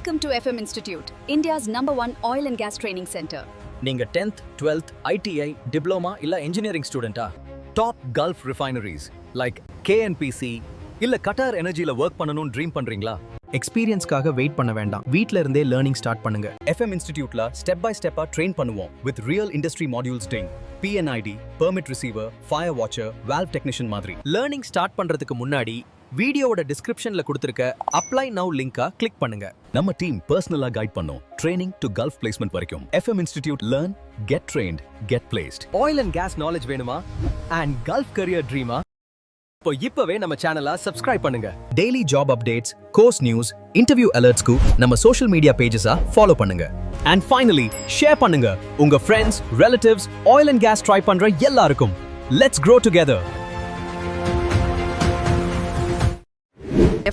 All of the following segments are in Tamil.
Welcome to FM Institute, India's #1 oil and gas training center. நீங்க 10th, 12th, ITI, டிப்ளமா இல்ல இன்ஜினியரிங் ஸ்டூடெண்டா? Top gulf refineries like KNPC இல்ல கட்டார் எனர்ஜில வர்க் பண்ணனும் ட்ரீம் பண்றீங்களா? எக்ஸ்பீரியன்ஸ்க்காக வெயிட் பண்ண வேண்டாம். வீட்ல இருந்தே லேர்னிங் ஸ்டார்ட் பண்ணுங்க. FM இன்ஸ்டிடியூட்ல ஸ்டெப் பை ஸ்டெப்பா ட்ரெயின் பண்ணுவோம் with real industry modules doing PNID, permit receiver, fire watcher, valve technician மாதிரி. லேர்னிங் ஸ்டார்ட் பண்றதுக்கு முன்னாடி வீடியோவோட டிஸ்கிரிப்ஷன்ல கொடுத்திருக்க அப்ளை நவ் லிங்கை கிளிக் பண்ணுங்க. நம்ம டீம் பர்சனலா கைட் பண்ணோம் ட்ரெய்னிங் டு கல்ஃப் பிளேஸ்மெண்ட் வரைக்கும். FM institute learn, get trained, get placed. Oil and gas knowledge வேணுமா அண்ட் கல்ஃப் கரியர் ட்ரீமா? இப்பவே நம்ம சேனலை சப்ஸ்கிரைப் பண்ணுங்க. Daily job updates, course news, interview அலர்ட்ஸ்க்கு நம்ம சோஷியல் மீடியா பேஜஸா ஃபாலோ பண்ணுங்க. அண்ட் ஃபைனலி ஷேர் பண்ணுங்க உங்க friends, relatives, oil and gas try பண்ற எல்லாருக்கும். Let's grow together.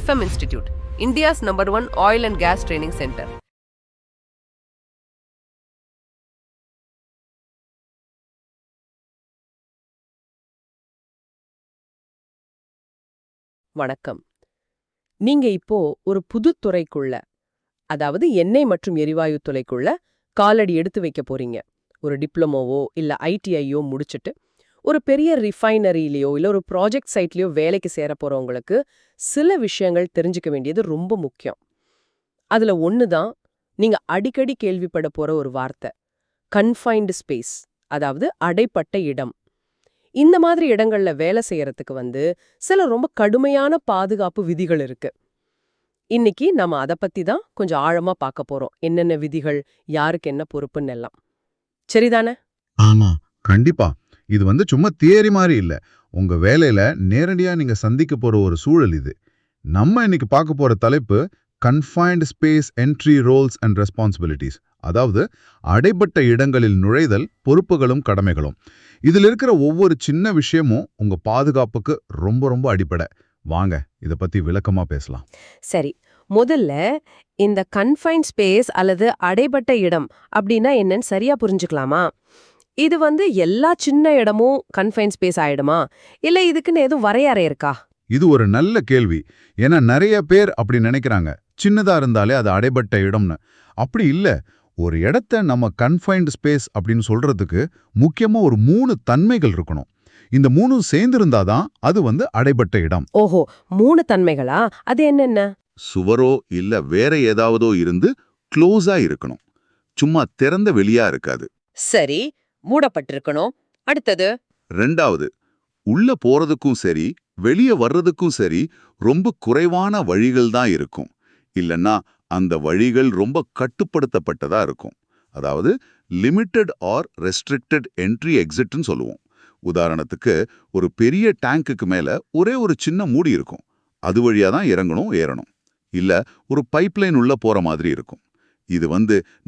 FM Institute, India's #1 oil and gas training center. வணக்கம். நீங்க இப்போ ஒரு புது துறைக்குள்ள, அதாவது எண்ணெய் மற்றும் எரிவாயு துறைக்குள்ள காலடி எடுத்து வைக்க போறீங்க. ஒரு டிப்ளமோவோ இல்ல ITIயோ முடிச்சிட்டு ஒரு பெரிய ரிஃபைனரியிலையோ இல்ல ஒரு ப்ராஜெக்ட் சைட்லயோ வேலைக்கு சேர போறவங்களுக்கு சில விஷயங்கள் தெரிஞ்சுக்க வேண்டியது ரொம்ப முக்கியம். அதுல ஒண்ணுதான் நீங்க அடிக்கடி கேள்விப்பட போற ஒரு வார்த்தை, கன்ஃபைன்டு ஸ்பேஸ், அதாவது அடைப்பட்ட இடம். இந்த மாதிரி இடங்கள்ல வேலை செய்யறதுக்கு சில ரொம்ப கடுமையான பாதுகாப்பு விதிகள் இருக்கு. இன்னைக்கு நம்ம அதை பத்தி தான் கொஞ்சம் ஆழமா பார்க்க போறோம். என்னென்ன விதிகள், யாருக்கு என்ன பொறுப்புன்னு எல்லாம். சரிதானே? ஆமா, கண்டிப்பா. இது சும்மா தியரி மாதிரி இல்ல. உங்க வேலையில நேரடியா நீங்க சந்திக்க போற ஒரு சூழல் இது. நம்ம இன்னைக்கு பார்க்க போற தலைப்பு confined space entry roles and responsibilities. அதாவது அடைப்பட்ட இடங்களில் நுழைதல், பொறுப்புகளும் கடமைகளும். இதுல இருக்கிற ஒவ்வொரு சின்ன விஷயமும் உங்க பாதுகாப்புக்கு ரொம்ப ரொம்ப அடிப்படை. வாங்க இத பத்தி விளக்கமா பேசலாம். சரி, முதல்ல இந்த கன்ஃபைன்ட் ஸ்பேஸ் அல்லது அடைப்பட்ட இடம் அப்படின்னா என்னன்னு சரியா புரிஞ்சுக்கலாமா? இது எல்லா சின்ன இடமும் கன்ஃபைன் ஸ்பேஸ் ஆயிடுமா, இல்ல இதுக்குன்னு எதுவும் வரையறை இருக்கா? இது ஒரு நல்ல கேள்வி. ஏன்னா நிறைய பேர் அப்படி நினைக்கிறாங்க, சின்னதா இருந்தாலே அது அடைபட்ட இடம்னு. அப்படி இல்ல. ஒரு இடத்த நம்ம கன்ஃபைன்டு ஸ்பேஸ் அப்படின்னு சொல்றதுக்கு முக்கியமா ஒரு 3 தன்மைகள் இருக்கணும். இந்த 3 சேர்ந்திருந்தாதான் அது அடைபட்ட இடம். ஓஹோ, 3 தன்மைகளா? அது என்னென்ன? சுவரோ இல்ல வேற ஏதாவதோ இருந்து க்ளோஸா இருக்கணும். சும்மா திறந்த வெளியா இருக்காது. சரி, மூடப்பட்டிருக்கணும். அடுத்தது, 2வது, உள்ள போறதுக்கும் சரி வெளியே வர்றதுக்கும் சரி ரொம்ப குறைவான வழிகள் தான் இருக்கும். இல்லன்னா அந்த வழிகள் ரொம்ப கட்டுப்படுத்தப்பட்டதா இருக்கும். அதாவது லிமிட்டட் ஆர் ரெஸ்ட்ரிக்டட் என்ட்ரி எக்ஸிட்னு சொல்லுவோம். உதாரணத்துக்கு ஒரு பெரிய டேங்குக்கு மேல ஒரே ஒரு சின்ன மூடி இருக்கும். அது வழியா தான் இறங்கணும், ஏறணும். இல்ல ஒரு பைப்லைன் உள்ள போற மாதிரி இருக்கும். இது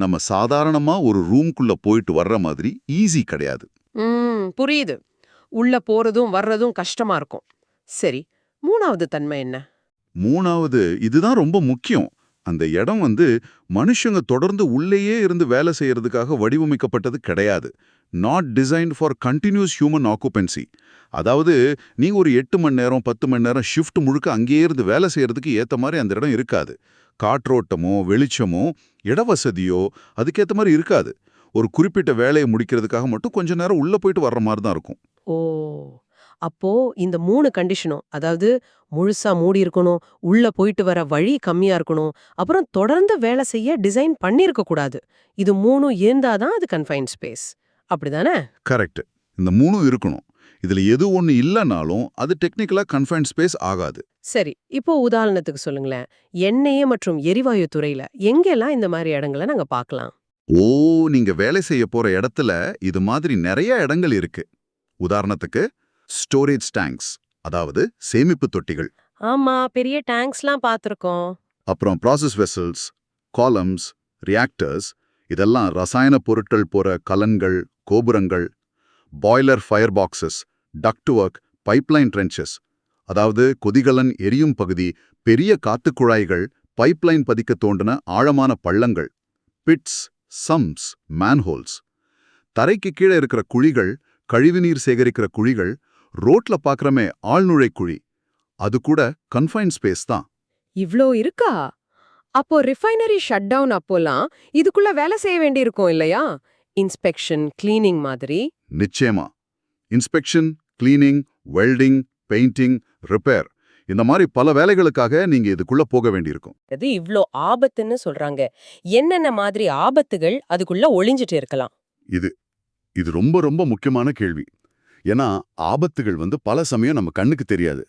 நம்ம சாதாரணமா ஒரு ரூம்குள்ள போயிட்டு வர்ற மாதிரி ஈஸி கிடையாது. புரியுது. உள்ள போறதும் வர்றதும் கஷ்டமா இருக்கும். சரி, 3வது தன்மை என்ன? 3வது, இதுதான் ரொம்ப முக்கியம். அந்த இடம் மனுஷங்க தொடர்ந்து உள்ளேயே இருந்து வேலை செய்யறதுக்காக வடிவமைக்கப்பட்டது கிடையாது. Not designed for continuous human occupancy. அதாவது நீங்க ஒரு 8 மணி நேரம் 10 மணி நேரம் ஷிஃப்ட் முழுக்க அங்கேயே இருந்து வேலை செய்யறதுக்கு ஏத்த மாதிரி அந்த இடம் இருக்காது. காற்றோட்டமோ வெளிச்சமோ இடவசதியோ அதுக்கேற்ற மாதிரி இருக்காது. ஒரு குறிப்பிட்ட வேலையை முடிக்கிறதுக்காக மட்டும் கொஞ்ச நேரம் உள்ள போயிட்டு வர்ற மாதிரி தான் இருக்கும். ஓ, அப்போ இந்த 3 கண்டிஷனும், அதாவது முழுசா மூடி இருக்கணும், உள்ள போயிட்டு வர வழி கம்மியா இருக்கணும், அப்புறம் தொடர்ந்து வேலை செய்ய டிசைன் பண்ணியிருக்க கூடாது. இது 3 இருந்தாதான் அது கன்ஃபைன்ட் ஸ்பேஸ். அப்படிதானே? கரெக்ட். இந்த 3 இருக்கணும். இதுல எது ஒண்ணு இல்லைனாலும் அது டெக்னிக்கலா கன்ஃபைன்ட் ஸ்பேஸ் ஆகாது. சரி, இப்போ உதாரணத்துக்கு சொல்லுங்களேன். எண்ணெய் மற்றும் எரிவாயு துறையில எங்கெல்லாம் இந்த மாதிரி இடங்களை நாங்க பார்க்கலாம்? நீங்க வேலை செய்ய போற இடத்துல இது மாதிரி நிறைய இடங்கள் இருக்கு. உதாரணத்துக்கு ஸ்டோரேஜ் டேங்க்ஸ், அதாவது சேமிப்பு தொட்டிகள். ஆமா, பெரிய டேங்க்ஸ்லாம் பார்த்திருக்கோம். அப்புறம் ப்ராசஸ் வெசல்ஸ், காலம்ஸ், ரியாக்டர்ஸ், இதெல்லாம் ரசாயன பொருட்கள் போற கலன்கள், கோபுரங்கள். Boiler fire boxes, duct work, pipeline trenches, அதாவது கொதிகலன் எரியும் பகுதி, பெரிய காத்துக் குழாய்கள், பைப்லைன் பதிக்க தோண்டின ஆழமான பள்ளங்கள், பிட்ஸ், சம்ஸ், மேன்ஹோல்ஸ். தரைக்கு கீழே இருக்கிற குழிகள், கழிவுநீர் சேகரிக்கிற குழிகள், ரோட்ல பார்க்கறமே ஆழ்நுழை குழி, அது கூட கன்ஃபைன் ஸ்பேஸ் தான். இவ்ளோ இருக்கா? அப்போ ரிஃபைனரி ஷட் டவுன் அப்போலாம் இதுக்குள்ள வேலை செய்ய வேண்டியிருக்கும் இல்லையா? இன்ஸ்பெக்ஷன், கிளீனிங் மாதிரி. நிச்சயமா. Inspection, cleaning, welding, painting, repair இந்த மாதிரி பல வேலைகளுக்காக நீங்க இதுக்குள்ள போக வேண்டியிருக்கும். அது இவ்ளோ ஆபத்துன்னு சொல்றாங்க. என்னென்ன மாதிரி ஆபத்துகள் அதுக்குள்ள ஒளிஞ்சிட்டு இருக்கலாம்? இது ரொம்ப ரொம்ப முக்கியமான கேள்வி. ஏன்னா ஆபத்துகள் பல சமயம் நம்ம கண்ணுக்கு தெரியாது.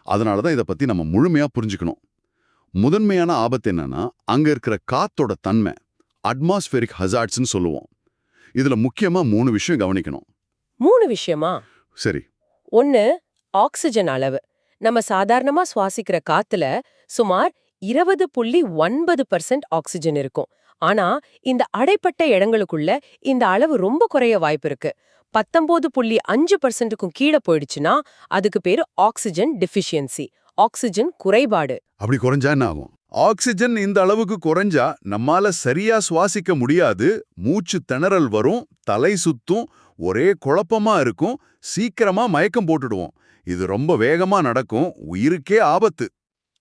அதனால தான் இதை பத்தி நம்ம முழுமையா புரிஞ்சுக்கணும். முதன்மையான ஆபத்து என்னன்னா அங்க இருக்கிற காத்தோட தன்மை, அட்மாஸ்பெரிக் ஹசார்ட்ஸ்னு சொல்லுவோம். இதுல முக்கியமா 3 விஷயம் கவனிக்கணும். 3 விஷயமா? சரி. 1 ஆக்சிஜன் அளவு. நம்ம சாதாரணமா சுவாசிக்கிற காத்துல சுமார் 20.9% ஆக்சிஜன் இருக்கும். ஆனா இந்த அடைப்பட்ட இடங்களுக்குள்ள இந்த அளவு ரொம்ப குறைய வாய்ப்பு இருக்கு. 19.5%க்கும் கீழே போயிடுச்சுன்னா அதுக்கு பேரு ஆக்சிஜன் டெஃபிஷியன்சி, ஆக்சிஜன் குறைபாடு. அப்படி குறைஞ்சா என்ன ஆகும்? ஆக்சிஜன் இந்த அளவுக்கு குறைஞ்சா நம்மால சரியா சுவாசிக்க முடியாது, மூச்சு திணறல் வரும், தலை சுத்தும், ஒரே குழப்பமா இருக்கும், சீக்கிரமா மயக்கம் போட்டுடுவோம். இது ரொம்ப வேகமா நடக்கும், உயிருக்கே ஆபத்து.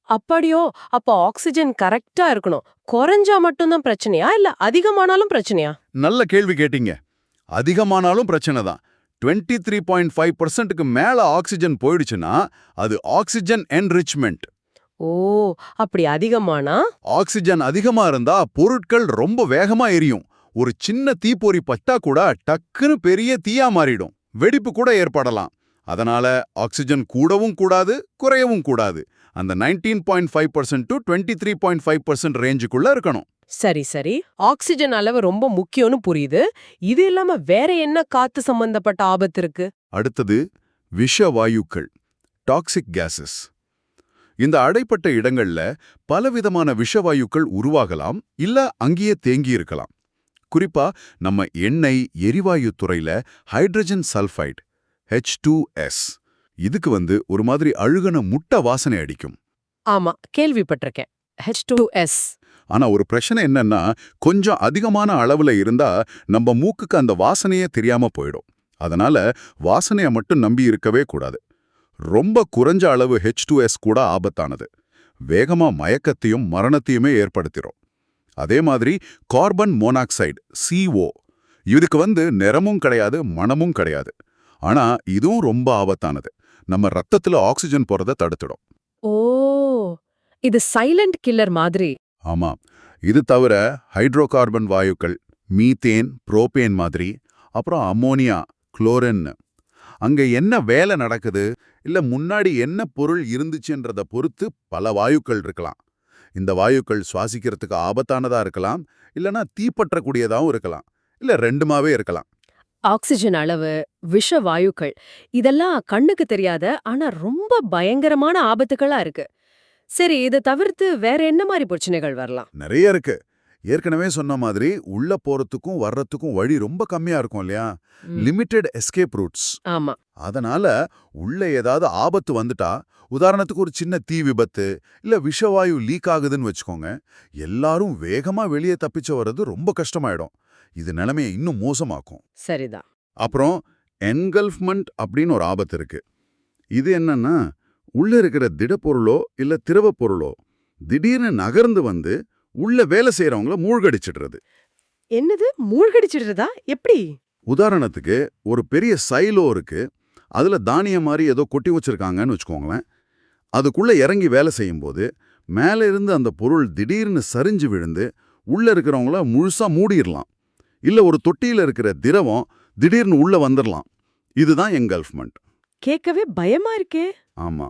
அப்படியோ? அப்ப ஆக்சிஜன் கரெக்டா இருக்கணும். குறைஞ்சா மட்டும்தான் பிரச்சனையா இல்ல அதிகமானாலும் பிரச்சனையா? நல்ல கேள்வி கேட்டீங்க. அதிகமானாலும் பிரச்சனை தான். 23.5%க்கு மேல ஆக்சிஜன் போயிடுச்சுன்னா அது ஆக்சிஜன் என்ரிச்மெண்ட். ஓ, அப்படி அதிகமானா? ஆக்சிஜன் அதிகமா இருந்தா பொருட்கள் ரொம்ப வேகமா எரியும். ஒரு சின்ன தீப்பொறி பட்டா கூட டக்குன்னு பெரிய தீயா மாறிடும், வெடிப்பு கூட ஏற்படலாம். அதனால ஆக்சிஜன் கூடவும் கூடாது, குறையவும் கூடாது. அந்த 19.5% to 23.5% ரேஞ்சுக்குள்ள இருக்கணும். சரி சரி, ஆக்சிஜன் அளவு ரொம்ப முக்கியம்னு புரியுது. இது இல்லாம வேற என்ன காத்து சம்பந்தப்பட்ட ஆபத்து இருக்கு? அடுத்தது விஷவாயுக்கள், டாக்ஸிக் கேசஸ். இந்த அடைப்பட்ட இடங்கள்ல பலவிதமான விஷவாயுக்கள் உருவாகலாம், இல்ல அங்கேயே தேங்கி இருக்கலாம். குறிப்பா நம்ம எண்ணெய் எரிவாயு துறையில ஹைட்ரஜன் சல்ஃபைடு H2S இதுக்கு ஒரு மாதிரி அழுகன முட்டை வாசனை அடிக்கும். ஆமா, கேள்விப்பட்டிருக்கேன். H2S. ஆனா ஒரு பிரச்சனை என்னன்னா கொஞ்சம் அதிகமான அளவுல இருந்தா நம்ம மூக்குக்கு அந்த வாசனையே தெரியாம போயிடும். அதனால வாசனையை மட்டும் நம்பி இருக்கவே கூடாது. ரொம்ப குறைஞ்ச அளவு H2S கூட ஆபத்தானது. வேகமா மயக்கத்தையும் மரணத்தையுமே ஏற்படுத்திடும். அதே மாதிரி கார்பன் மோனாக்சைடு CO இதுக்கு நிறமும் கிடையாது, மணமும் கிடையாது. ஆனா இதுவும் ரொம்ப ஆபத்தானது. நம்ம ரத்தத்துல ஆக்சிஜன் போறதை தடுத்துடும். ஓ, இது சைலண்ட் கில்லர் மாதிரி. ஆமா. இது தவிர ஹைட்ரோகார்பன் வாயுக்கள், மீத்தேன், புரோபேன் மாதிரி, அப்புறம் அம்மோனியா, குளோரின். அங்க என்ன வேலை நடக்குது, இல்ல முன்னாடி என்ன பொருள் இருந்துச்சுன்றத பொறுத்து பல வாயுக்கள் இருக்கலாம். இந்த வாயுக்கள் சுவாசிக்கிறதுக்கு ஆபத்தானதா இருக்கலாம், இல்லனா தீப்பற்றக்கூடியதாகவும் இருக்கலாம், இல்ல ரெண்டுமாவே இருக்கலாம். ஆக்சிஜன் அளவு, விஷ வாயுக்கள், இதெல்லாம் கண்ணுக்கு தெரியாத ஆனா ரொம்ப பயங்கரமான ஆபத்துகளா இருக்கு. சரி, இதை தவிர்த்து வேற என்ன மாதிரி பிரச்சனைகள் வரலாம்? நிறைய இருக்கு. ஏற்கனவே சொன்ன மாதிரி உள்ள போறதுக்கும் வர்றதுக்கும் வழி ரொம்ப கம்மியா இருக்கும் இல்லையா? Limited escape roots. ஆமா. அதனால உள்ள ஏதாவது ஆபத்து வந்துட்டா, உதாரணத்துக்கு ஒரு சின்ன தீ விபத்து இல்ல விஷவாயு லீக் ஆகுதுன்னு வச்சுக்கோங்க, எல்லாரும் வேகமா வெளியே தப்பிச்சு வர்றது ரொம்ப கஷ்டமாயிடும். இது நிலைமையை இன்னும் மோசமாக்கும். சரிதான். அப்புறம் என்கல்ஃப்மெண்ட் அப்படின்னு ஒரு ஆபத்து இருக்கு. இது உள்ள இருக்கிற திடப்பொருளோ இல்ல திரவ பொருளோ திடீர்னு நகர்ந்து உள்ள வேலை செய்யறவங்கள மூழ்கடிச்சிடுறது. என்னது, மூழ்கடிச்சிடுறதா? எப்படி? உதாரணத்துக்கு ஒரு பெரிய சைலோ இருக்கு, அதுல தானியம் மாதிரி ஏதோ கொட்டி வச்சிருக்காங்கன்னு வச்சுக்கோங்களேன். அதுக்குள்ள இறங்கி வேலை செய்யும்போது மேல இருந்து அந்த பொருள் திடீர்னு சரிஞ்சு விழுந்து உள்ள இருக்கிறவங்கள முழுசா மூடிடலாம். இல்ல ஒரு தொட்டியில இருக்கிற திரவம் திடீர்னு உள்ள வந்துடலாம். இதுதான் என்கல்ஃப்மெண்ட். கேட்கவே பயமா இருக்கே. ஆமா.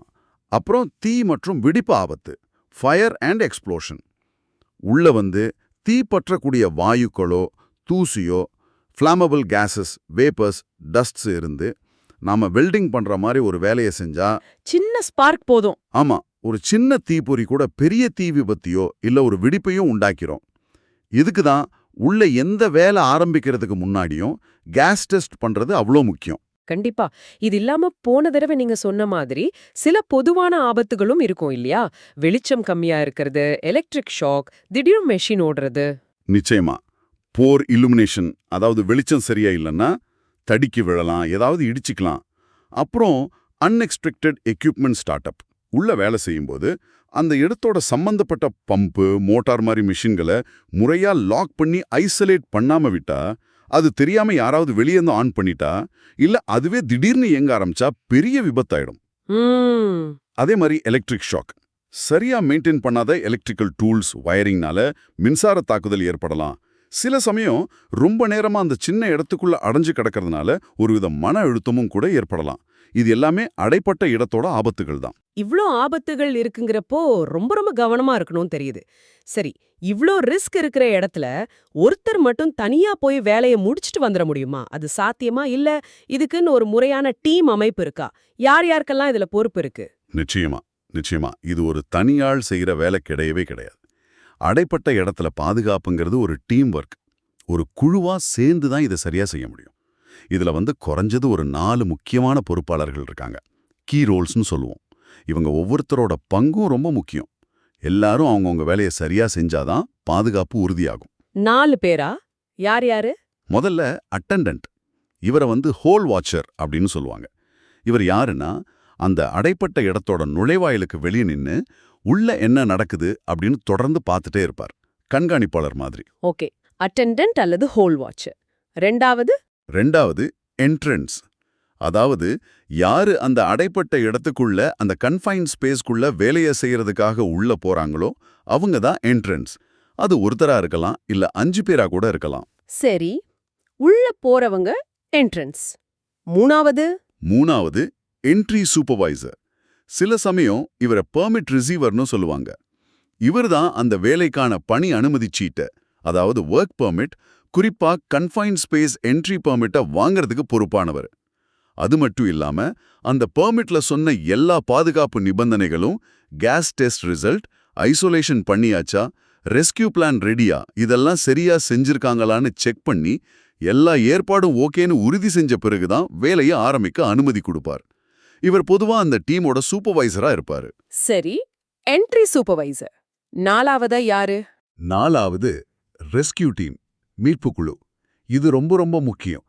அப்புறம் தீ மற்றும் வெடிப்பு ஆபத்து, ஃபயர் அண்ட் எக்ஸ்ப்ளோஷன். உள்ள தீ பற்றக்கூடிய வாயுக்களோ தூசியோ ஃப்ளாமபிள் கேஸஸ், வேப்பர்ஸ், டஸ்ட்ஸ் இருந்து நாம வெல்டிங் பண்ற மாதிரி ஒரு வேலையை செஞ்சா சின்ன ஸ்பார்க் போதும். ஆமா, ஒரு சின்ன தீப்பொறி கூட பெரிய தீ விபத்தையோ இல்ல ஒரு வெடிப்பையும் உண்டாக்கிறோம். இதுக்கு தான் உள்ள எந்த வேலை ஆரம்பிக்கிறதுக்கு முன்னாடியும் கேஸ் டெஸ்ட் பண்றது அவ்வளோ முக்கியம். கண்டிப்பா. இது இல்லாம போன தடவை நீங்க சொன்ன மாதிரி சில பொதுவான ஆபத்துகளும் இருக்கும் இல்லையா? வெளிச்சம் கம்மியா இருக்கிறது, எலக்ட்ரிக் ஷாக், திடீர் மெஷின் ஓடுறது. நிச்சயமா. போர் இல்லுமினேஷன், அதாவது வெளிச்சம் சரியா இல்லைன்னா தடிக்கி விழலாம், ஏதாவது இடிச்சுக்கலாம். அப்புறம் அன்எக்ஸ்பெக்டட் எக்யூப்மெண்ட் ஸ்டார்ட் அப், உள்ள வேலை செய்யும்போது அந்த இடத்தோட சம்பந்தப்பட்ட பம்பு மோட்டார் மாதிரி மிஷின்களை முறையா லாக் பண்ணி ஐசோலேட் பண்ணாம விட்டா, அது தெரியாம யாராவது வெளியே இருந்து ஆன் பண்ணிட்டா, இல்ல அதுவே திடீர்னு இயங்க ஆரம்பிச்சா பெரிய விபத்தாயிடும். அதே மாதிரி எலக்ட்ரிக் ஷாக். சரியா மெயின்டைன் பண்ணாத எலக்ட்ரிக்கல் டூல்ஸ் வயரிங்னால மின்சார தாக்குதல் ஏற்படலாம். சில சமயம் ரொம்ப நேரமா அந்த சின்ன இடத்துக்குள்ள அடைஞ்சு கிடக்கிறதுனால ஒருவித மன அழுத்தமும் கூட ஏற்படலாம். இது எல்லாமே அடைப்பட்ட இடத்தோட ஆபத்துகள் தான். இவ்ளோ ஆபத்துகள் இருக்குங்கிறப்போ ரொம்ப ரொம்ப கவனமா இருக்கணும்னு தெரியுது. சரி, இவ்ளோ ரிஸ்க் இருக்கிற இடத்துல ஒருத்தர் மட்டும் தனியா போய் வேலையை முடிச்சிட்டு வந்துட முடியுமா? அது சாத்தியமா? இல்ல இதுக்குன்னு ஒரு முறையான டீம் அமைப்பு இருக்கா? யார் யாருக்கெல்லாம் இதுல பொறுப்பு இருக்கு? நிச்சயமா நிச்சயமா இது ஒரு தனியாள் செய்யற வேலை கிடையவே கிடையாது. அடைப்பட்ட இடத்துல பாதுகாப்புங்கிறது ஒரு டீம் ஒர்க். ஒரு குழுவா சேர்ந்து தான் இதை சரியா செய்ய முடியும். இதுல குறைஞ்சது ஒரு 4 முக்கியமான பொறுப்பாளர்கள் இருக்காங்க. கீ ரோல்ஸ்னு சொல்லுவோம். இவங்க ஒவ்வொருத்தரோட பங்கும் ரொம்ப முக்கியம். எல்லாரும் அவங்கவுங்க வேலையை சரியா செஞ்சாதான் பாதுகாப்பு உறுதியாகும். 4 பேரா? யார் யாரு? முதல்ல அட்டெண்டன்ட். இவரை ஹோல் வாட்சர் அப்படின்னு சொல்லுவாங்க. இவர் யாருன்னா, அந்த அடைப்பட்ட இடத்தோட நுழைவாயிலுக்கு வெளியே நின்னு உள்ள என்ன நடக்குது அப்படின்னு தொடர்ந்து பார்த்துட்டே இருப்பார். கண்காணிப்பாளர் மாதிரி. ஓகே, அட்டெண்டன்ட் அல்லது ஹோல் வாட்சர். ரெண்டாவது என்ட்ரன்ஸ். அதாவது யாரு அந்த அடைப்பட்ட இடத்துக்குள்ள அந்த கன்ஃபைன் ஸ்பேஸ்க்குள்ள வேலையை செய்யறதுக்காக உள்ள போறாங்களோ அவங்க தான் என்ட்ரன்ஸ். அது ஒருத்தரா இருக்கலாம், இல்ல 5 பேரா கூட இருக்கலாம். சரி, உள்ள போறவங்க என்ட்ரன்ஸ். மூணாவது என்ட்ரி சூப்பர்வைசர். சில சமயம் இவரை பெர்மிட் ரிசீவர்னு சொல்லுவாங்க. இவர்தான் அந்த வேலைக்கான பணி அனுமதி சீட்டை, அதாவது ஒர்க் பெர்மிட், குறிப்பா கன்ஃபைன் ஸ்பேஸ் என்ட்ரி பெர்மிட்டை வாங்கறதுக்கு பொறுப்பானவர். அது மட்டும் இல்லாம அந்த பெர்மிட்ல சொன்ன எல்லா பாதுகாப்பு நிபந்தனைகளும், கேஸ் டெஸ்ட் ரிசல்ட், ஐசோலேஷன் பண்ணியாச்சா, ரெஸ்கியூ பிளான் ரெடியா, இதெல்லாம் சரியா செஞ்சிருக்காங்களான்னு செக் பண்ணி எல்லா ஏற்பாடும் ஓகேன்னு உறுதி செஞ்ச பிறகுதான் வேலையை ஆரம்பிக்க அனுமதி கொடுப்பார். இவர் பொதுவா அந்த டீமோட சூப்பர்வைசரா இருப்பாரு. சரி, என்ட்ரி சூப்பர்வைசர். நாலாவதா யாரு? நாலாவது ரெஸ்கியூ டீம், மீட்பு குழு. இது ரொம்ப ரொம்ப முக்கியம்.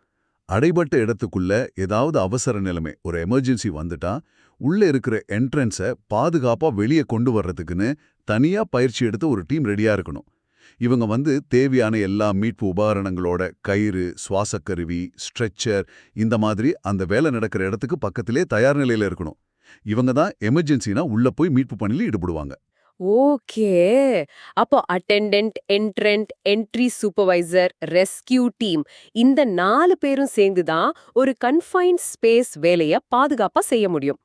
அடைபட்ட இடத்துக்குள்ள ஏதாவது அவசர நிலைமை, ஒரு எமர்ஜென்சி வந்துட்டா உள்ள இருக்கிற என்ட்ரன்ஸை பாதுகாப்பா வெளியே கொண்டு வர்றதுக்குன்னு தனியா பயிற்சி எடுத்து ஒரு டீம் ரெடியா இருக்கணும். இவங்க தேவையான எல்லா மீட்பு உபகரணங்களோட கயிறு, சுவாசக்கருவி, ஸ்ட்ரெச்சர், இந்த மாதிரி அந்த வேலை நடக்கிற இடத்துக்கு பக்கத்திலே தயார் நிலையில இருக்கணும். இவங்க தான் எமர்ஜென்சினா உள்ள போய் மீட்பு பணியில் ஈடுபடுவாங்க. ஓகே, அப்போ attendant, entrant, entry supervisor, rescue team, இந்த 4 பேரும் சேர்ந்து தான் ஒரு கன்ஃபைன்ட் ஸ்பேஸ் வேலைய பாதுகாப்பா செய்ய முடியும்.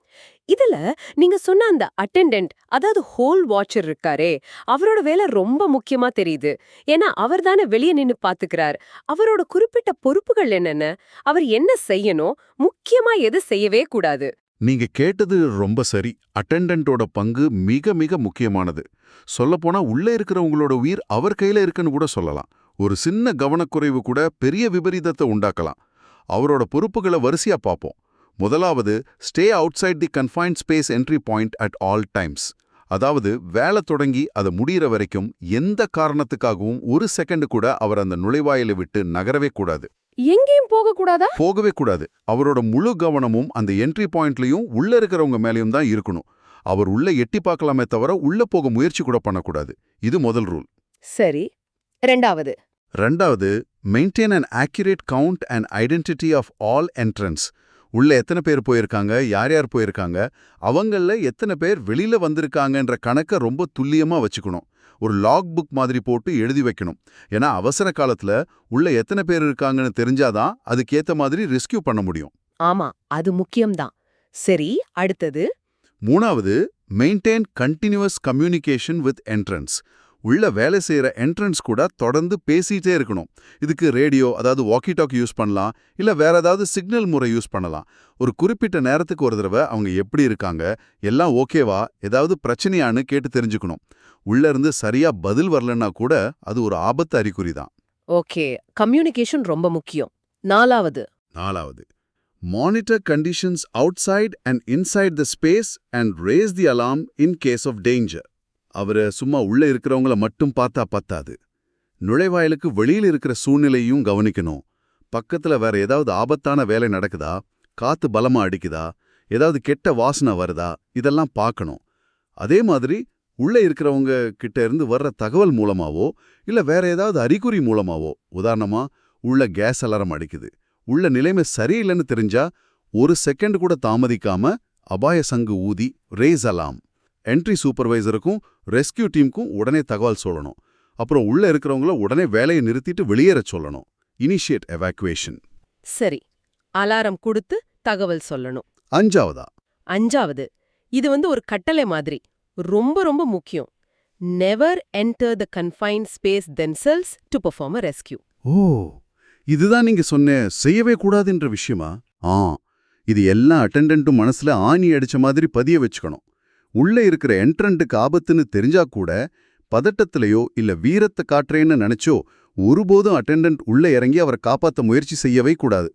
இதுல நீங்க சொன்ன அந்த அட்டெண்டன்ட், அதாவது ஹோல் வாட்சர் இருக்காரே, அவரோட வேலை ரொம்ப முக்கியமா தெரியுது. ஏன்னா அவர் தானே வெளியே நின்னு பாத்துக்கிறார். அவரோட குறிப்பிட்ட பொறுப்புகள் என்னென்ன, அவர் என்ன செய்யணும், முக்கியமா எது செய்யவே கூடாது? நீங்க கேட்டது ரொம்ப சரி. அட்டெண்டன்ட்டோட பங்கு மிக மிக முக்கியமானது. சொல்லப்போனா உள்ள இருக்கிறவங்களோட உயிர் அவர் கையில இருக்குன்னு கூட சொல்லலாம். ஒரு சின்ன கவனக்குறைவு கூட பெரிய விபரீதத்தை உண்டாக்கலாம். அவரோட பொறுப்புகளை வரிசையா பார்ப்போம். முதலாவது, stay outside the confined space entry point at all times. அதாவது வேலை தொடங்கி அது முடிகிற வரைக்கும் எந்த காரணத்துக்காகவும் ஒரு செகண்ட் கூட அவர் அந்த நுழைவாயிலை விட்டு நகரவே கூடாது. எங்கேயும் போகக்கூடாதா? போகவே கூடாது. அவரோட முழு கவனமும் அந்த என்ட்ரி பாயிண்ட்லயும் உள்ள இருக்கிறவங்க மேலேயும் தான் இருக்கணும். அவர் உள்ள எட்டி பார்க்கலாமே தவிர உள்ள போக முயற்சி கூட பண்ணக்கூடாது. இது முதல் ரூல். சரி, ரெண்டாவது, maintain an accurate count and identity of all entrants. உள்ள எத்தனை பேர் போயிருக்காங்க, யார் யார் போயிருக்காங்க, அவங்கள எத்தனை பேர் வெளியில வந்திருக்காங்கன்ற கணக்கை ரொம்ப துல்லியமா வச்சுக்கணும். ஒரு லாக் புக் மாதிரி போட்டு எழுதி வைக்கணும். ஏன்னா அவசர காலத்துல உள்ள எத்தனை பேர் இருக்காங்கன்னு தெரிஞ்சாதான் அதுக்கேத்த மாதிரி ரெஸ்கியூ பண்ண முடியும். ஆமா, அது முக்கியம்தான். சரி, அடுத்தது, மூணாவது, maintain continuous communication with entrants. உள்ள வேலை செய்யற என்ட்ரன்ஸ் கூட தொடர்ந்து பேசிட்டே இருக்கணும். இதுக்கு ரேடியோ, அதாவது வாக்கி டாக்கி யூஸ் பண்ணலாம், இல்ல வேற ஏதாவது சிக்னல் முறை யூஸ் பண்ணலாம். ஒரு குறிப்பிட்ட நேரத்துக்கு ஒரு தடவை அவங்க எப்படி இருக்காங்க, எல்லாம் ஓகேவா, ஏதாவது பிரச்சனையான்னு கேட்டு தெரிஞ்சுக்கணும். உள்ள இருந்து சரியா பதில் வரலன்னா கூட அது ஒரு ஆபத்து அறிகுறி தான். ஓகே, கம்யூனிகேஷன் ரொம்ப முக்கியம். நாலாவது, monitor conditions outside and inside the space and raise the alarm in case of danger. அவரை சும்மா உள்ள இருக்கிறவங்கள மட்டும் பார்த்தா பத்தாது. நுழைவாயிலுக்கு வெளியில் இருக்கிற சூழ்நிலையும் கவனிக்கணும். பக்கத்துல வேற ஏதாவது ஆபத்தான வேலை நடக்குதா, காத்து பலமா அடிக்குதா, ஏதாவது கெட்ட வாசனை வருதா, இதெல்லாம் பார்க்கணும். அதே மாதிரி உள்ள இருக்கிறவங்க கிட்ட இருந்து வர்ற தகவல் மூலமாவோ இல்ல வேற ஏதாவது அறிகுறி மூலமாவோ, உதாரணமா உள்ள கேஸ் அலாரம் அடிக்குது, உள்ள நிலைமை சரியில்லைன்னு தெரிஞ்சா 1 செகண்ட் கூட தாமதிக்காம அபாய சங்கு ஊதி ரேஸ் அலாம் என்ட்ரி சூப்பர்வைசருக்கும் ரெஸ்கியூ டீமுக்கும் உடனே தகவல் சொல்லணும். அப்புறம் உள்ள இருக்கிறவங்கள உடனே வேலையை நிறுத்திட்டு வெளியேற சொல்லணும். Initiate evacuation. சரி, அலாரம் கொடுத்து தகவல் சொல்லணும். 5வது இது ஒரு கட்டளை மாதிரி, ரொம்ப ரொம்ப முக்கியம். Never enter the confined space themselves to perform a rescue. ஓ, இதுதான் நீங்க சொன்ன செய்யவே கூடாதுன்ற விஷயமா? இது எல்லா அட்டெண்டன்ட்டும் மனசுல ஆணி அடிச்ச மாதிரி பதிய வச்சுக்கணும். உள்ள இருக்கிற என்ட்ரண்ட்டுக்கு ஆபத்துன்னு தெரிஞ்சா கூட பதட்டத்திலையோ இல்ல வீரத்தை காட்டுறேன்னு நினைச்சோ ஒருபோதும் அட்டெண்டன்ட் உள்ள இறங்கி அவரை காப்பாத்த முயற்சி செய்யவே கூடாது.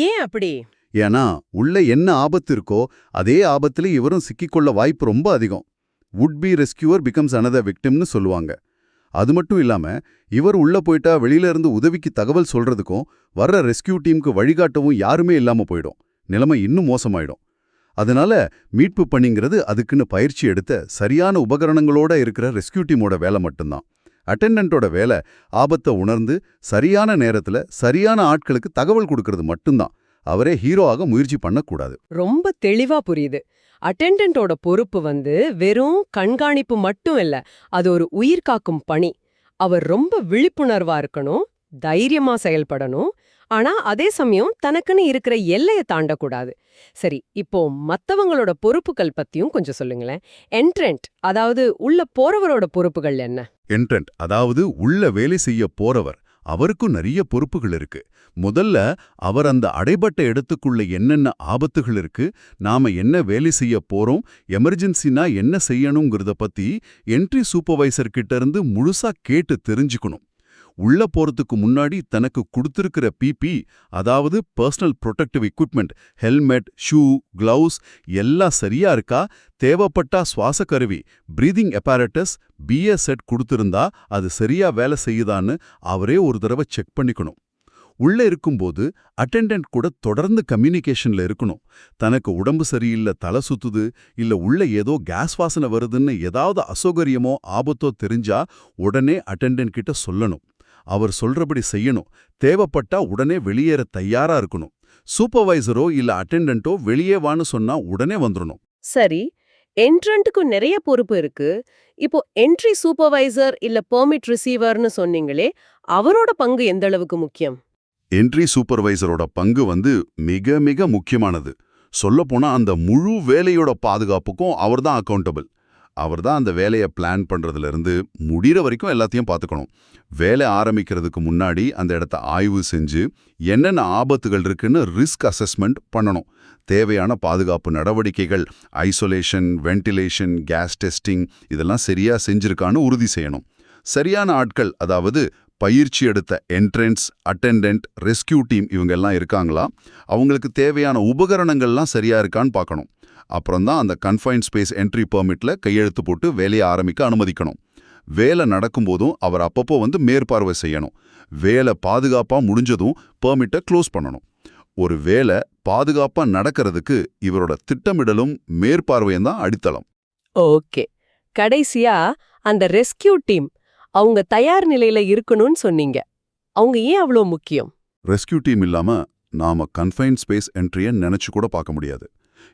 ஏன் அப்படி? ஏன்னா உள்ள என்ன ஆபத்து இருக்கோ அதே ஆபத்துல இவரும் சிக்கிக்கொள்ள வாய்ப்பு ரொம்ப அதிகம். Would be rescuer becomes another victimனு சொல்லுவாங்க. அது மட்டும் இல்லாம இவர் உள்ள போயிட்டா வெளியில இருந்து உதவிக்கு தகவல் சொல்றதுக்கும் வர்ற ரெஸ்கியூ டீமுக்கு வழிகாட்டவும் யாருமே இல்லாம போயிடும். நிலைமை இன்னும் மோசமாயிடும். அதனால மீட்பு பணிங்கிறது அதுக்குன்னு பயிற்சி எடுத்த சரியான உபகரணங்களோட இருக்கிற ரெஸ்கியூ டீமோட வேலை மட்டும்தான். அட்டெண்டன்ட்டோட வேலை ஆபத்தை உணர்ந்து சரியான நேரத்துல சரியான ஆட்களுக்கு தகவல் கொடுக்கறது மட்டும்தான். அவரே ஹீரோவாக முயற்சி பண்ணக்கூடாது. ரொம்ப தெளிவா புரியுது. அட்டெண்டன்ட்டோட பொறுப்பு வெறும் கண்காணிப்பு மட்டும் இல்ல, அது ஒரு உயிர் காக்கும் பணி. அவர் ரொம்ப விழிப்புணர்வா இருக்கணும், தைரியமா செயல்படணும், ஆனா அதே சமயம் தனக்குன்னு இருக்கிற எல்லைய தாண்டக்கூடாது. சரி, இப்போ மத்தவங்களோட பொறுப்புகள் பத்தியும் கொஞ்சம் சொல்லுங்களேன். என்ட்ரண்ட், அதாவது உள்ள போறவரோட பொறுப்புகள் என்ன? என்ட்ரண்ட், அதாவது உள்ள வேலை செய்ய போறவர், அவருக்கும் நிறைய பொறுப்புகள் இருக்கு. முதல்ல அவர் அந்த அடைபட்ட இடத்துக்குள்ள என்னென்ன ஆபத்துகள் இருக்கு, நாம என்ன வேலை செய்ய போறோம், எமர்ஜென்சினா என்ன செய்யணுங்கிறத பத்தி என்ட்ரி சூப்பர்வைசர் கிட்ட இருந்து முழுசா கேட்டு தெரிஞ்சுக்கணும். உள்ள போறதுக்கு முன்னாடி தனக்கு கொடுத்திருக்கிற பிபி, அதாவது personal protective equipment, helmet, shoe, gloves எல்லாம் சரியா இருக்கா, தேவைப்பட்டா சுவாச கருவி, பிரீதிங் அப்பாரட்டஸ், பிஎஸ் செட் கொடுத்திருந்தா அது சரியா வேலை செய்யுதான்னு அவரே ஒரு தடவை செக் பண்ணிக்கணும். உள்ள இருக்கும்போது அட்டெண்டன்ட் கூட தொடர்ந்து கம்யூனிகேஷன்ல இருக்கணும். தனக்கு உடம்பு சரியில்லை, தலை சுத்துது, இல்ல உள்ள ஏதோ கேஸ் வாசனை வருதுன்னு ஏதாவது அசௌகரியமோ ஆபத்தோ தெரிஞ்சா உடனே அட்டெண்டன்ட் கிட்ட சொல்லணும். அவர் சொல்றபடி செய்யணும். தேவைப்பட்டா உடனே வெளியேற தயாரா இருக்கணும். சூப்பர்வைசரோ இல்ல அட்டெண்டன்ட்டோ வெளியே வான்னு சொன்னா உடனே வந்துடணும். சரி, என்ட்ரண்ட்டுக்கு நிறைய பொறுப்பு இருக்கு. இப்போ என்ட்ரி சூப்பர்வைசர் இல்ல பெர்மிட் ரிசீவர்னு சொன்னீங்களே, அவரோட பங்கு எந்த அளவுக்கு முக்கியம்? என்ட்ரி சூப்பர்வைசரோட பங்கு மிக மிக முக்கியமானது. சொல்லப்போனா அந்த முழு வேலையோட பாதுகாப்புக்கும் அவர்தான் அக்கௌண்டபிள். அவர்தான் அந்த வேலையை பிளான் பண்றதுல இருந்து முடிகிற வரைக்கும் எல்லாத்தையும் பார்த்துக்கணும். வேலை ஆரம்பிக்கிறதுக்கு முன்னாடி அந்த இடத்த ஆய்வு செஞ்சு என்னென்ன ஆபத்துகள் இருக்குன்னு ரிஸ்க் அசஸ்மெண்ட் பண்ணணும். தேவையான பாதுகாப்பு நடவடிக்கைகள், ஐசோலேஷன், வென்டிலேஷன், கேஸ் டெஸ்டிங் இதெல்லாம் சரியா செஞ்சிருக்கான்னு உறுதி செய்யணும். சரியான ஆட்கள், அதாவது பயிற்சி எடுத்த என்ட்ரன்ஸ், அட்டெண்டன்ட், ரெஸ்கியூ டீம் இவங்கெல்லாம் இருக்காங்களா, அவங்களுக்கு தேவையான உபகரணங்கள்லாம் சரியா இருக்கான்னு பார்க்கணும். அப்புறம்தான் அந்த கன்ஃபைன்ட் ஸ்பேஸ் என்ட்ரி பெர்மிட்ல கையெழுத்து போட்டு வேலையை ஆரம்பிக்க அனுமதிக்கணும். வேலை நடக்கும்போதும் அவர் அப்பப்போ மேற்பார்வை செய்யணும். வேலை பாதுகாப்பா முடிஞ்சதும் பெர்மிட்டை க்ளோஸ் பண்ணணும். ஒரு வேலை பாதுகாப்பா நடக்கிறதுக்கு இவரோட திட்டமிடலும் மேற்பார்வையும் தான் அடித்தளம். ஓகே, கடைசியா அந்த ரெஸ்கியூ டீம் அவங்க தயார் நிலையில இருக்கணும்னு சொன்னீங்க. அவங்க ஏன் அவ்வளோ முக்கியம்? ரெஸ்கியூ டீம் இல்லாம நாம கன்ஃபைன்ட் ஸ்பேஸ் என்ட்ரியை நினைச்சு கூட பார்க்க முடியாது.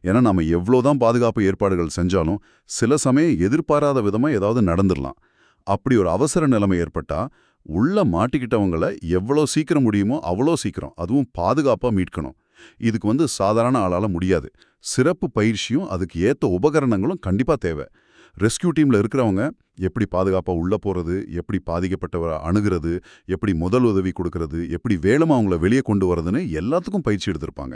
ஏன்னா நாம எவ்வளோதான் பாதுகாப்பு ஏற்பாடுகள் செஞ்சாலும் சில சமயம் எதிர்பாராத விதமா ஏதாவது நடந்துடலாம். அப்படி ஒரு அவசர நிலைமை ஏற்பட்டா உள்ள மாட்டிக்கிட்டவங்களை எவ்வளோ சீக்கிரம் முடியுமோ அவ்வளோ சீக்கிரம், அதுவும் பாதுகாப்பா மீட்கணும். இதுக்கு சாதாரண ஆளால முடியாது. சிறப்பு பயிற்சியும் அதுக்கு ஏத்த உபகரணங்களும் கண்டிப்பா தேவை. ரெஸ்கியூ டீம்ல இருக்கிறவங்க எப்படி பாதுகாப்பா உள்ள போறது, எப்படி பாதிக்கப்பட்டவரை அணுகிறது, எப்படி முதல் உதவி கொடுக்கறது, எப்படி வேளமா அவங்கள வெளியே கொண்டு வரதுன்னு எல்லாத்துக்கும் பயிற்சி எடுத்திருப்பாங்க.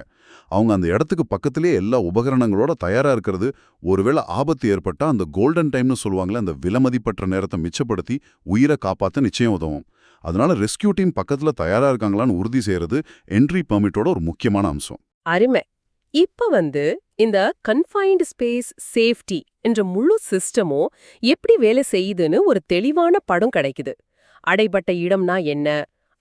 அவங்க அந்த இடத்துக்கு பக்கத்திலேயே எல்லா உபகரணங்களோட தயாரா இருக்கிறது ஒருவேளை ஆபத்து ஏற்பட்டா அந்த கோல்டன் டைம்னு சொல்லுவாங்களே, அந்த விலைமதிப்பற்ற நேரத்தை மிச்சப்படுத்தி உயிரை காப்பாற்ற நிச்சயம் உதவும். அதனால ரெஸ்கியூ டீம் பக்கத்துல தயாரா இருக்காங்களான்னு உறுதி செய்யறது என்ட்ரி பெர்மிட்டோட ஒரு முக்கியமான அம்சம். அருமை. இப்ப இந்த கன்ஃபைன்ட் ஸ்பேஸ் சேஃப்டி என்ற முழு சிஸ்டமும் எப்படி வேலை செய்யுதுன்னு ஒரு தெளிவான படம் கிடைக்குது. அடைபட்ட இடம்னா என்ன,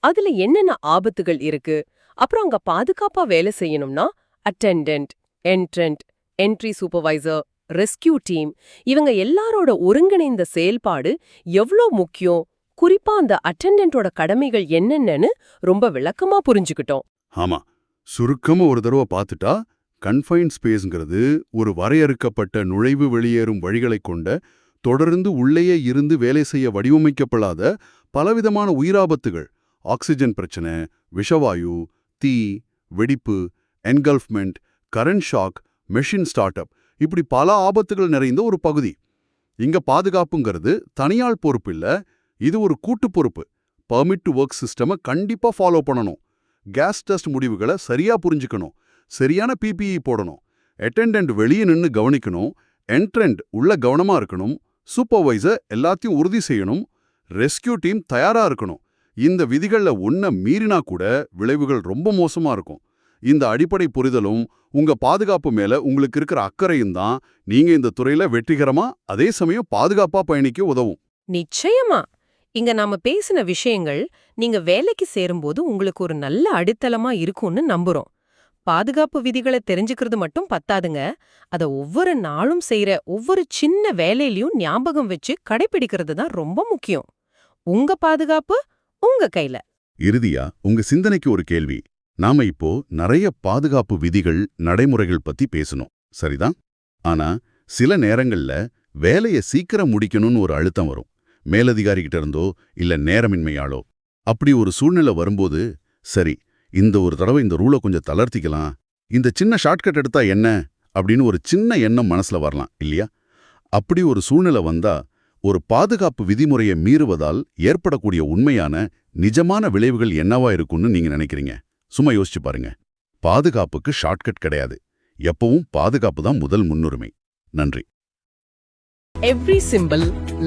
அதுல என்னென்ன ஆபத்துகள் இருக்கு, அப்புறம் அங்க பாதுகாப்பா வேலை செய்யணும்னா attendant, entrant, entry supervisor, rescue team, இவங்க எல்லாரோட ஒருங்கிணைந்த செயல்பாடு எவ்ளோ முக்கியம், குறிப்பா அந்த அட்டெண்டன்ட்டோட கடமைகள் என்னென்னு ரொம்ப விளக்கமா புரிஞ்சுக்கிட்டோம். ஆமா, சுருக்கமா ஒரு தடவை பார்த்துட்டா கன்ஃபைன்ட் ஸ்பேஸ்ங்கிறது ஒரு வரையறுக்கப்பட்ட நுழைவு வெளியேறும் வழிகளைக் கொண்ட, தொடர்ந்து உள்ளேயே இருந்து வேலை செய்ய வடிவமைக்கப்படாத பலவிதமான உயிராபத்துகள், ஆக்சிஜன் பிரச்சனை, விஷவாயு, தீ, வெடிப்பு, engulfment, current shock, machine start up, இப்படி பல ஆபத்துகள் நிறைந்த ஒரு பகுதி. இங்க பாதுகாப்புங்கிறது தனியாள் பொறுப்பு இல்ல, இது ஒரு கூட்டு பொறுப்பு. பர்மிட் டு ஒர்க் சிஸ்டமை கண்டிப்பா ஃபாலோ பண்ணணும், கேஸ் டெஸ்ட் முடிவுகளை சரியா புரிஞ்சுக்கணும், சரியான பிபிஇ போடணும், அட்டெண்டன்ட் வெளியே நின்னு கவனிக்கணும், என்ட்ரண்ட் உள்ள கவனமா இருக்கணும், சூப்பர்வைசர் எல்லாத்தையும் உறுதி செய்யணும், ரெஸ்கியூ டீம் தயாரா இருக்கணும். இந்த விதிகள்ல ஒன்ன மீறினா கூட விளைவுகள் ரொம்ப மோசமா இருக்கும். இந்த அடிப்படை புரிதலும் உங்க பாதுகாப்பு மேல உங்களுக்கு இருக்கிற அக்கறையும் தான் நீங்க இந்த துறையில வெற்றிகரமா அதே சமயம் பாதுகாப்பா பயணிக்க உதவும். நிச்சயமா. இங்க நாம பேசின விஷயங்கள் நீங்க வேலைக்கு சேரும்போது உங்களுக்கு ஒரு நல்ல அடித்தளமா இருக்கும்னு நம்புறோம். பாதுகாப்பு விதிகளை தெரிஞ்சுக்கிறது மட்டும் பத்தாதுங்க, அத ஒவ்வொரு நாளும் செய்யற ஒவ்வொரு சின்ன வேலையிலயும் ஞாபகம் வச்சு கடைபிடிக்கிறது தான் ரொம்ப முக்கியம். உங்க பாதுகாப்பு உங்க கையில. இறுதியா உங்க சிந்தனைக்கு ஒரு கேள்வி. நாம இப்போ நிறைய பாதுகாப்பு விதிகள், நடைமுறைகள் பத்தி பேசணும், சரிதான்? ஆனா சில நேரங்கள்ல வேலையை சீக்கிரம் முடிக்கணும்னு ஒரு அழுத்தம் வரும், மேலதிகாரிகிட்ட இருந்தோ இல்ல நேரமின்மையாலோ. அப்படி ஒரு சூழ்நிலை வரும்போது, சரி இந்த ஒரு தடவை இந்த ரூலை கொஞ்சம் தளர்த்திக்கலாம், இந்த சின்ன ஷார்ட்கட் எடுத்தா என்ன அப்படின்னு ஒரு சின்ன எண்ணம் மனசுல வரலாம் இல்லையா? அப்படி ஒரு சூழ்நிலை வந்தா ஒரு பாதுகாப்பு விதிமுறையை மீறுவதால் ஏற்படக்கூடிய உண்மையான நிஜமான விளைவுகள் என்னவா இருக்கும்னு நீங்க நினைக்கிறீங்க? சும்மா யோசிச்சு பாருங்க. பாதுகாப்புக்கு ஷார்ட்கட் கிடையாது, எப்பவும் பாதுகாப்பு தான் முதல் முன்னுரிமை. நன்றி. Every symbol,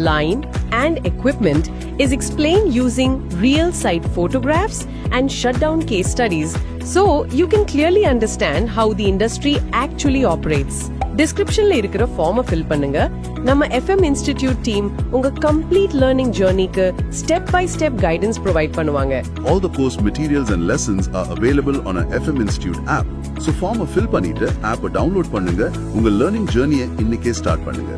line, and equipment is explained using real-site photographs and shutdown case studies, so you can clearly understand how the industry actually operates. Descriptionல இருக்கிற ஃபார்மை ஃபில் பண்ணுங்க. நம்ம FM Institute டீம் உங்க complete learning journey-க்கு step-by-step guidance provide பண்ணுவாங்க. All the course materials and lessons are available on a FM Institute app. So form fill பண்ணிட்டு app download பண்ணுங்க, உங்க learning journey-யை இன்னைக்கே ஸ்டார்ட் பண்ணுங்க.